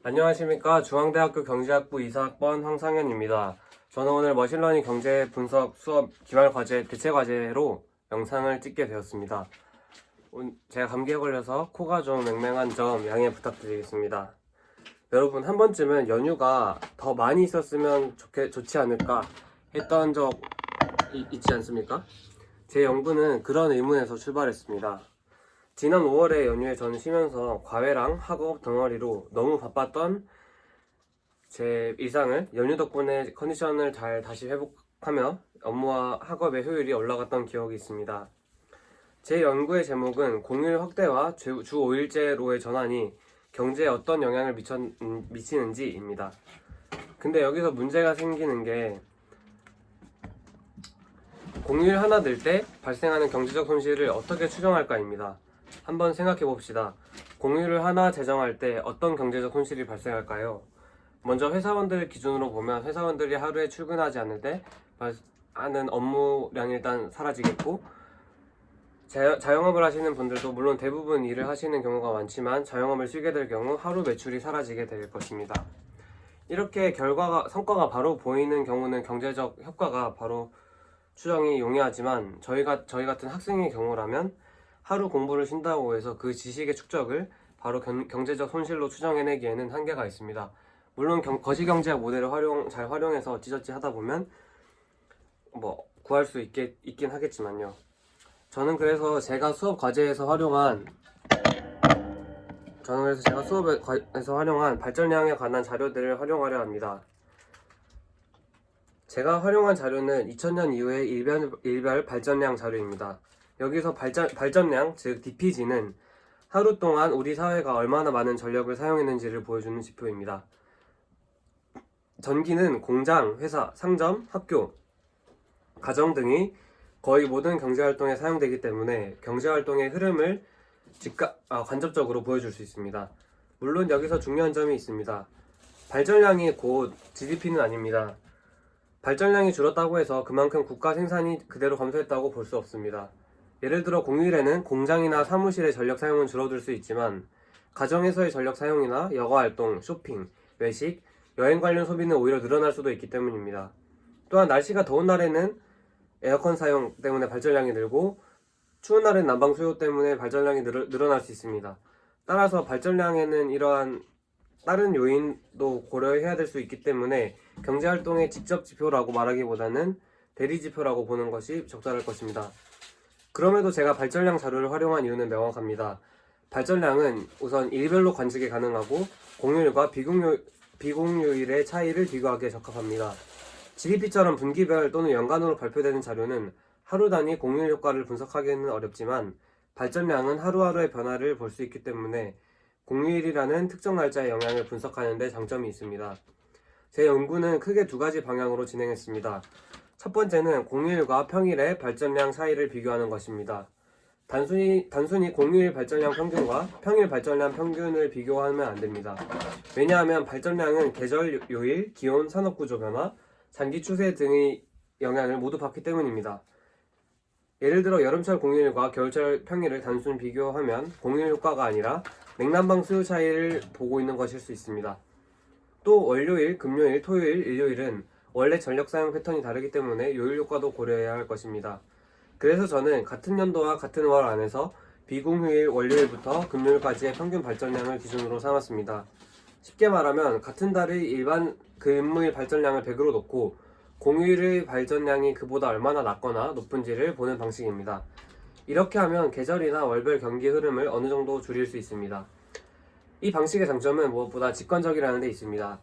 안녕하십니까. 중앙대학교 경제학부 이사학번 황상현입니다. 저는 오늘 머신러닝 경제 분석 수업 기말과제 대체과제로 영상을 찍게 되었습니다. 제가 감기에 걸려서 코가 좀 맹맹한 점 양해 부탁드리겠습니다. 여러분, 한 번쯤은 연휴가 더 많이 있었으면 좋지 않을까 했던 적 있지 않습니까? 제 연구는 그런 의문에서 출발했습니다. 지난 5월에 연휴에 저는 쉬면서 과외랑 학업 덩어리로 너무 바빴던 제 일상을 연휴 덕분에 컨디션을 잘 다시 회복하며 업무와 학업의 효율이 올라갔던 기억이 있습니다. 제 연구의 제목은 공휴일 확대와 주 5일제로의 전환이 경제에 어떤 영향을 미치는지입니다. 근데 여기서 문제가 생기는 게 공휴일 하나 늘 때 발생하는 경제적 손실을 어떻게 추정할까입니다. 한번 생각해 봅시다. 공휴일을 하나 제정할 때 어떤 경제적 손실이 발생할까요? 먼저 회사원들 기준으로 보면 회사원들이 하루에 출근하지 않을 때 하는 업무량이 일단 사라지겠고, 자영업을 하시는 분들도 물론 대부분 일을 하시는 경우가 많지만 자영업을 쉬게 될 경우 하루 매출이 사라지게 될 것입니다. 이렇게 성과가 바로 보이는 경우는 경제적 효과가 바로 추정이 용이하지만 저희 같은 학생의 경우라면 하루 공부를 쉰다고 해서 그 지식의 축적을 바로 경제적 손실로 추정해내기에는 한계가 있습니다. 물론 거시경제학 모델을 잘 활용해서 찌저찌 하다 보면 구할 수 있긴 하겠지만요. 저는 그래서 제가 수업 과제에서 활용한 발전량에 관한 자료들을 활용하려 합니다. 제가 활용한 자료는 2000년 이후의 일별 발전량 자료입니다. 여기서 발전량, 즉 DPG는 하루 동안 우리 사회가 얼마나 많은 전력을 사용했는지를 보여주는 지표입니다. 전기는 공장, 회사, 상점, 학교, 가정 등이 거의 모든 경제활동에 사용되기 때문에 경제활동의 흐름을 간접적으로 보여줄 수 있습니다. 물론 여기서 중요한 점이 있습니다. 발전량이 곧 GDP는 아닙니다. 발전량이 줄었다고 해서 그만큼 국가 생산이 그대로 감소했다고 볼 수 없습니다. 예를 들어 공휴일에는 공장이나 사무실의 전력 사용은 줄어들 수 있지만 가정에서의 전력 사용이나 여가활동, 쇼핑, 외식, 여행 관련 소비는 오히려 늘어날 수도 있기 때문입니다. 또한 날씨가 더운 날에는 에어컨 사용 때문에 발전량이 늘고 추운 날엔 난방 수요 때문에 발전량이 늘어날 수 있습니다. 따라서 발전량에는 이러한 다른 요인도 고려해야 될 수 있기 때문에 경제활동의 직접 지표라고 말하기보다는 대리 지표라고 보는 것이 적절할 것입니다. 그럼에도 제가 발전량 자료를 활용한 이유는 명확합니다. 발전량은 우선 일별로 관측이 가능하고 공휴일과 비공휴일의 차이를 비교하기에 적합합니다. GDP처럼 분기별 또는 연간으로 발표되는 자료는 하루 단위 공휴일 효과를 분석하기는 어렵지만 발전량은 하루하루의 변화를 볼 수 있기 때문에 공휴일이라는 특정 날짜의 영향을 분석하는 데 장점이 있습니다. 제 연구는 크게 두 가지 방향으로 진행했습니다. 첫 번째는 공휴일과 평일의 발전량 차이를 비교하는 것입니다. 단순히 공휴일 발전량 평균과 평일 발전량 평균을 비교하면 안 됩니다. 왜냐하면 발전량은 계절 요일, 기온, 산업구조 변화, 장기 추세 등의 영향을 모두 받기 때문입니다. 예를 들어 여름철 공휴일과 겨울철 평일을 단순히 비교하면 공휴일 효과가 아니라 냉난방 수요 차이를 보고 있는 것일 수 있습니다. 또 월요일, 금요일, 토요일, 일요일은 원래 전력 사용 패턴이 다르기 때문에 요일 효과도 고려해야 할 것입니다. 그래서 저는 같은 연도와 같은 월 안에서 비공휴일 월요일부터 금요일까지의 평균 발전량을 기준으로 삼았습니다. 쉽게 말하면 같은 달의 일반 근무일 발전량을 100으로 놓고 공휴일의 발전량이 그보다 얼마나 낮거나 높은지를 보는 방식입니다. 이렇게 하면 계절이나 월별 경기 흐름을 어느 정도 줄일 수 있습니다. 이 방식의 장점은 무엇보다 직관적이라는 데 있습니다.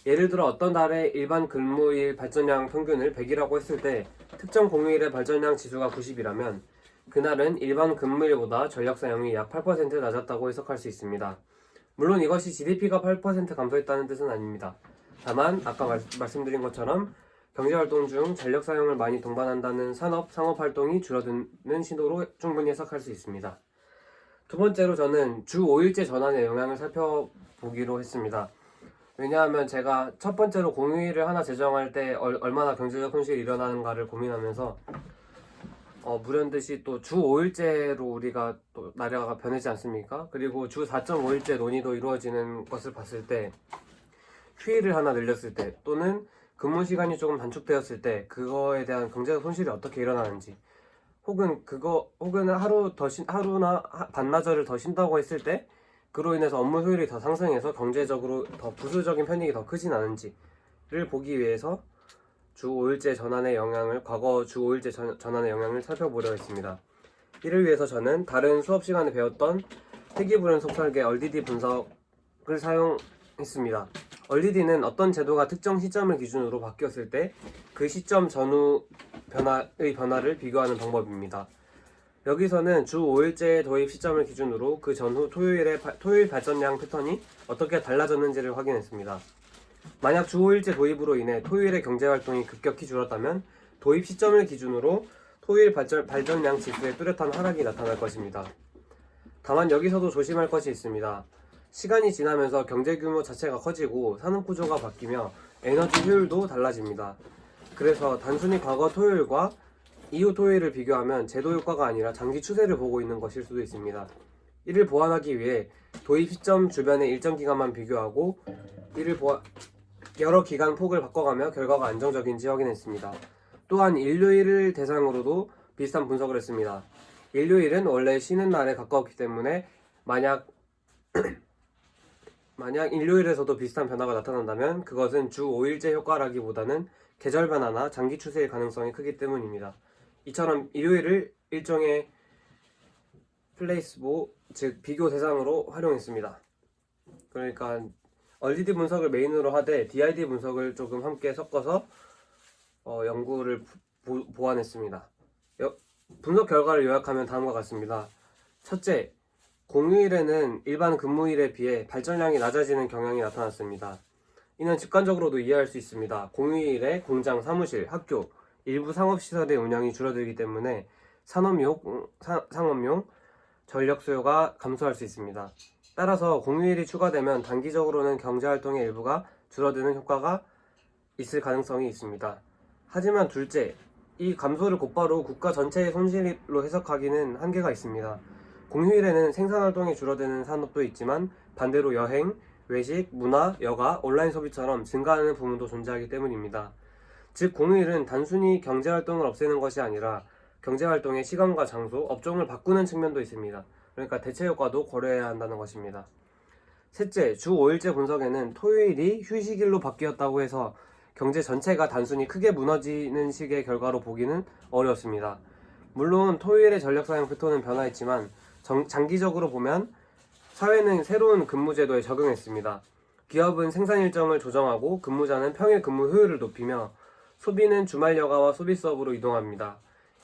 예를 들어 어떤 달의 일반 근무일 발전량 평균을 100이라고 했을 때 특정 공휴일의 발전량 지수가 90이라면 그날은 일반 근무일보다 전력 사용이 약 8% 낮았다고 해석할 수 있습니다. 물론 이것이 GDP가 8% 감소했다는 뜻은 아닙니다. 다만 아까 말씀드린 것처럼 경제활동 중 전력 사용을 많이 동반한다는 상업활동이 줄어드는 신호로 충분히 해석할 수 있습니다. 두 번째로 저는 주 5일제 전환의 영향을 살펴보기로 했습니다. 왜냐하면 제가 첫 번째로 공휴일을 하나 제정할 때 얼마나 경제적 손실이 일어나는가를 고민하면서 무련듯이 또 주 5일제로 우리가 또 나라가 변하지 않습니까? 그리고 주 4.5일제 논의도 이루어지는 것을 봤을 때 휴일을 하나 늘렸을 때 또는 근무 시간이 조금 단축되었을 때 그거에 대한 경제적 손실이 어떻게 일어나는지 혹은 하루나 반나절을 더 쉰다고 했을 때 그로 인해서 업무 효율이 더 상승해서 경제적으로 더 부수적인 편익이 더 크진 않은지를 보기 위해서 주 5일제 전환의 영향을 과거 주 5일제 전환의 영향을 살펴보려 했습니다. 이를 위해서 저는 다른 수업 시간에 배웠던 회귀불연속 설계 얼디디 분석을 사용했습니다. 얼디디는 어떤 제도가 특정 시점을 기준으로 바뀌었을 때 그 시점 전후 변화를 비교하는 방법입니다. 여기서는 주 5일제 도입 시점을 기준으로 그 전후 토요일 발전량 패턴이 어떻게 달라졌는지를 확인했습니다. 만약 주 5일제 도입으로 인해 토요일의 경제활동이 급격히 줄었다면 도입 시점을 기준으로 토요일 발전량 지수에 뚜렷한 하락이 나타날 것입니다. 다만 여기서도 조심할 것이 있습니다. 시간이 지나면서 경제 규모 자체가 커지고 산업 구조가 바뀌며 에너지 효율도 달라집니다. 그래서 단순히 과거 토요일과 이후 토요일을 비교하면 제도 효과가 아니라 장기 추세를 보고 있는 것일 수도 있습니다. 이를 보완하기 위해 도입 시점 주변의 일정 기간만 비교하고 여러 기간 폭을 바꿔가며 결과가 안정적인지 확인했습니다. 또한 일요일을 대상으로도 비슷한 분석을 했습니다. 일요일은 원래 쉬는 날에 가까웠기 때문에 만약 일요일에서도 비슷한 변화가 나타난다면 그것은 주 5일제 효과라기보다는 계절 변화나 장기 추세일 가능성이 크기 때문입니다. 이처럼 일요일을 일종의 플레이스보, 즉 비교 대상으로 활용했습니다. 그러니까 얼디디 분석을 메인으로 하되 DID 분석을 조금 함께 섞어서 연구를 보완했습니다. 분석 결과를 요약하면 다음과 같습니다. 첫째, 공휴일에는 일반 근무일에 비해 발전량이 낮아지는 경향이 나타났습니다. 이는 직관적으로도 이해할 수 있습니다. 공휴일에 공장, 사무실, 학교, 일부 상업시설의 운영이 줄어들기 때문에 상업용 전력 수요가 감소할 수 있습니다. 따라서 공휴일이 추가되면 단기적으로는 경제활동의 일부가 줄어드는 효과가 있을 가능성이 있습니다. 하지만 둘째, 이 감소를 곧바로 국가 전체의 손실로 해석하기는 한계가 있습니다. 공휴일에는 생산활동이 줄어드는 산업도 있지만 반대로 여행, 외식, 문화, 여가, 온라인 소비처럼 증가하는 부문도 존재하기 때문입니다. 즉 공휴일은 단순히 경제활동을 없애는 것이 아니라 경제활동의 시간과 장소, 업종을 바꾸는 측면도 있습니다. 그러니까 대체 효과도 고려해야 한다는 것입니다. 셋째, 주 5일제 분석에는 토요일이 휴식일로 바뀌었다고 해서 경제 전체가 단순히 크게 무너지는 식의 결과로 보기는 어렵습니다. 물론 토요일의 전력 사용 패턴은 변화했지만 장기적으로 보면 사회는 새로운 근무제도에 적응했습니다. 기업은 생산 일정을 조정하고 근무자는 평일 근무 효율을 높이며 소비는 주말 여가와 소비 수업으로 이동합니다.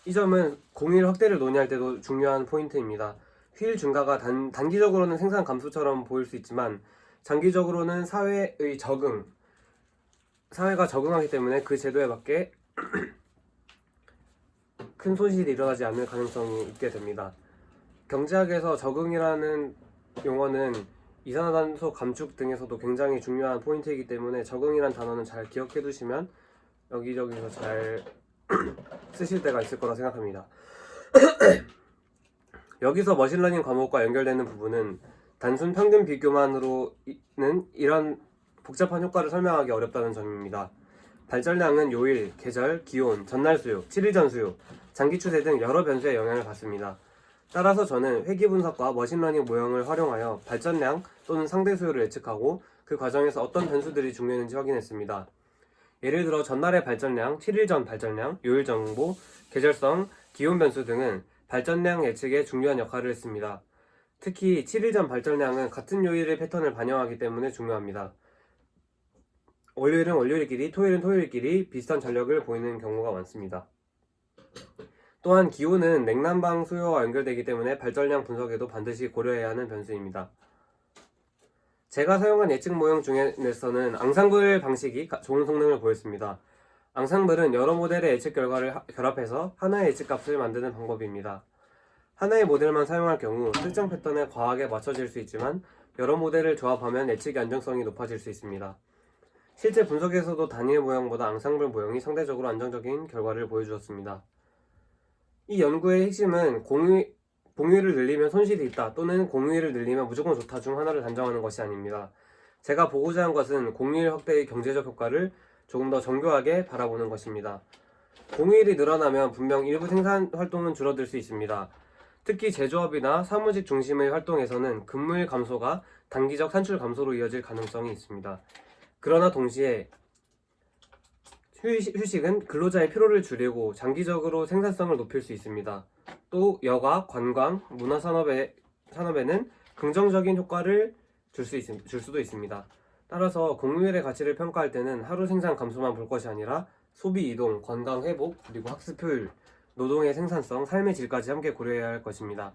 이 점은 공휴일 확대를 논의할 때도 중요한 포인트입니다. 휴일 증가가 단기적으로는 생산 감소처럼 보일 수 있지만 장기적으로는 사회가 적응하기 때문에 그 제도에 맞게 큰 손실이 일어나지 않을 가능성이 있게 됩니다. 경제학에서 적응이라는 용어는 이산화탄소 감축 등에서도 굉장히 중요한 포인트이기 때문에 적응이란 단어는 잘 기억해 두시면 여기저기서 잘 쓰실 때가 있을 거라 생각합니다. 여기서 머신러닝 과목과 연결되는 부분은 단순 평균 비교만으로는 이런 복잡한 효과를 설명하기 어렵다는 점입니다. 발전량은 요일, 계절, 기온, 전날 수요, 7일 전 수요, 장기 추세 등 여러 변수에 영향을 받습니다. 따라서 저는 회귀 분석과 머신러닝 모형을 활용하여 발전량 또는 상대 수요를 예측하고 그 과정에서 어떤 변수들이 중요했는지 확인했습니다. 예를 들어 전날의 발전량, 7일 전 발전량, 요일 정보, 계절성, 기온 변수 등은 발전량 예측에 중요한 역할을 했습니다. 특히 7일 전 발전량은 같은 요일의 패턴을 반영하기 때문에 중요합니다. 월요일은 월요일끼리, 토요일은 토요일끼리 비슷한 전력을 보이는 경우가 많습니다. 또한 기온은 냉난방 수요와 연결되기 때문에 발전량 분석에도 반드시 고려해야 하는 변수입니다. 제가 사용한 예측 모형 중에서는 앙상블 방식이 좋은 성능을 보였습니다. 앙상블은 여러 모델의 예측 결과를 결합해서 하나의 예측값을 만드는 방법입니다. 하나의 모델만 사용할 경우 특정 패턴에 과하게 맞춰질 수 있지만 여러 모델을 조합하면 예측의 안정성이 높아질 수 있습니다. 실제 분석에서도 단일 모형보다 앙상블 모형이 상대적으로 안정적인 결과를 보여주었습니다. 이 연구의 핵심은 공휴일을 늘리면 손실이 있다 또는 공휴일을 늘리면 무조건 좋다 중 하나를 단정하는 것이 아닙니다. 제가 보고자 한 것은 공휴일 확대의 경제적 효과를 조금 더 정교하게 바라보는 것입니다. 공휴일이 늘어나면 분명 일부 생산 활동은 줄어들 수 있습니다. 특히 제조업이나 사무직 중심의 활동에서는 근무일 감소가 단기적 산출 감소로 이어질 가능성이 있습니다. 그러나 동시에 휴식은 근로자의 피로를 줄이고 장기적으로 생산성을 높일 수 있습니다. 또 여가, 관광, 문화산업에는 긍정적인 효과를 줄 수도 있습니다. 따라서 공휴일의 가치를 평가할 때는 하루 생산 감소만 볼 것이 아니라 소비 이동, 건강 회복, 그리고 학습 효율, 노동의 생산성, 삶의 질까지 함께 고려해야 할 것입니다.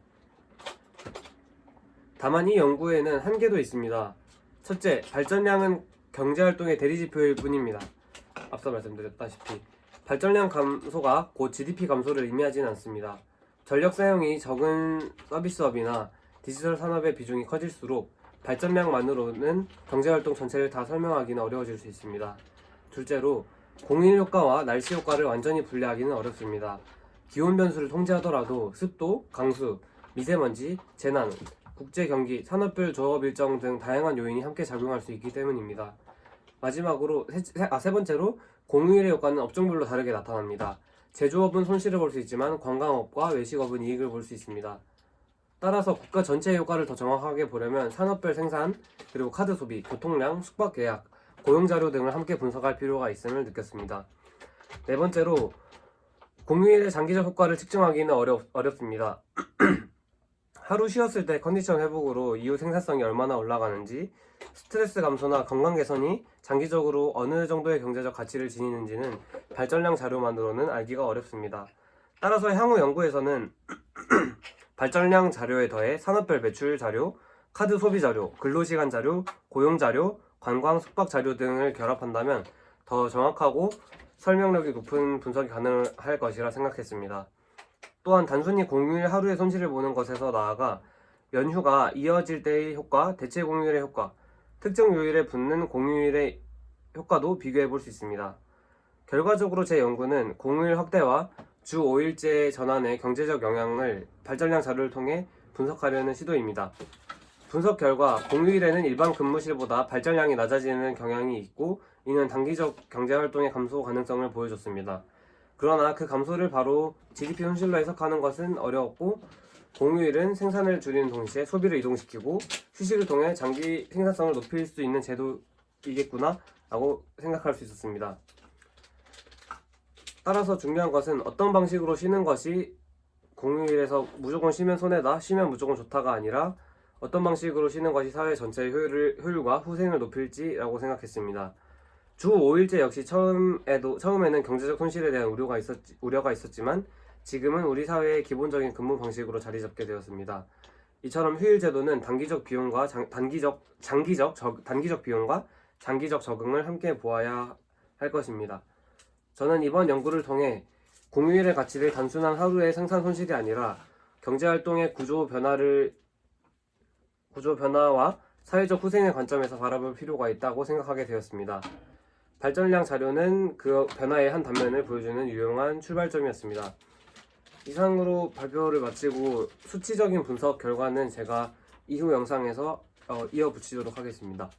다만 이 연구에는 한계도 있습니다. 첫째, 발전량은 경제활동의 대리지표일 뿐입니다. 앞서 말씀드렸다시피 발전량 감소가 곧 GDP 감소를 의미하지는 않습니다. 전력 사용이 적은 서비스업이나 디지털 산업의 비중이 커질수록 발전량만으로는 경제활동 전체를 다 설명하기는 어려워질 수 있습니다. 둘째로 공휴일 효과와 날씨 효과를 완전히 분리하기는 어렵습니다. 기온 변수를 통제하더라도 습도, 강수, 미세먼지, 재난, 국제 경기, 산업별 조업 일정 등 다양한 요인이 함께 작용할 수 있기 때문입니다. 마지막으로 세 번째로 공휴일의 효과는 업종별로 다르게 나타납니다. 제조업은 손실을 볼 수 있지만 관광업과 외식업은 이익을 볼 수 있습니다. 따라서 국가 전체의 효과를 더 정확하게 보려면 산업별 생산, 그리고 카드 소비, 교통량, 숙박 계약, 고용자료 등을 함께 분석할 필요가 있음을 느꼈습니다. 네 번째로 공휴일의 장기적 효과를 측정하기는 어렵습니다. 하루 쉬었을 때 컨디션 회복으로 이후 생산성이 얼마나 올라가는지, 스트레스 감소나 건강 개선이 장기적으로 어느 정도의 경제적 가치를 지니는지는 발전량 자료만으로는 알기가 어렵습니다. 따라서 향후 연구에서는 발전량 자료에 더해 산업별 매출 자료, 카드 소비 자료, 근로시간 자료, 고용 자료, 관광 숙박 자료 등을 결합한다면 더 정확하고 설명력이 높은 분석이 가능할 것이라 생각했습니다. 또한 단순히 공휴일 하루의 손실을 보는 것에서 나아가 연휴가 이어질 때의 효과, 대체 공휴일의 효과, 특정 요일에 붙는 공휴일의 효과도 비교해 볼 수 있습니다. 결과적으로 제 연구는 공휴일 확대와 주 5일제 전환의 경제적 영향을 발전량 자료를 통해 분석하려는 시도입니다. 분석 결과 공휴일에는 일반 근무실보다 발전량이 낮아지는 경향이 있고 이는 단기적 경제활동의 감소 가능성을 보여줬습니다. 그러나 그 감소를 바로 GDP 손실로 해석하는 것은 어려웠고 공휴일은 생산을 줄이는 동시에 소비를 이동시키고 휴식을 통해 장기 생산성을 높일 수 있는 제도이겠구나 라고 생각할 수 있었습니다. 따라서 중요한 것은 어떤 방식으로 쉬는 것이 공휴일에서 무조건 쉬면 손해다, 쉬면 무조건 좋다가 아니라 어떤 방식으로 쉬는 것이 사회 전체의 효율과 후생을 높일지라고 생각했습니다. 주 5일제 역시 처음에는 경제적 손실에 대한 우려가 있었지만 지금은 우리 사회의 기본적인 근무 방식으로 자리 잡게 되었습니다. 이처럼 휴일 제도는 단기적 비용과 단기적 비용과 장기적 적응을 함께 보아야 할 것입니다. 저는 이번 연구를 통해 공휴일의 가치를 단순한 하루의 생산 손실이 아니라 경제활동의 구조 변화와 사회적 후생의 관점에서 바라볼 필요가 있다고 생각하게 되었습니다. 발전량 자료는 그 변화의 한 단면을 보여주는 유용한 출발점이었습니다. 이상으로 발표를 마치고 수치적인 분석 결과는 제가 이후 영상에서 이어붙이도록 하겠습니다.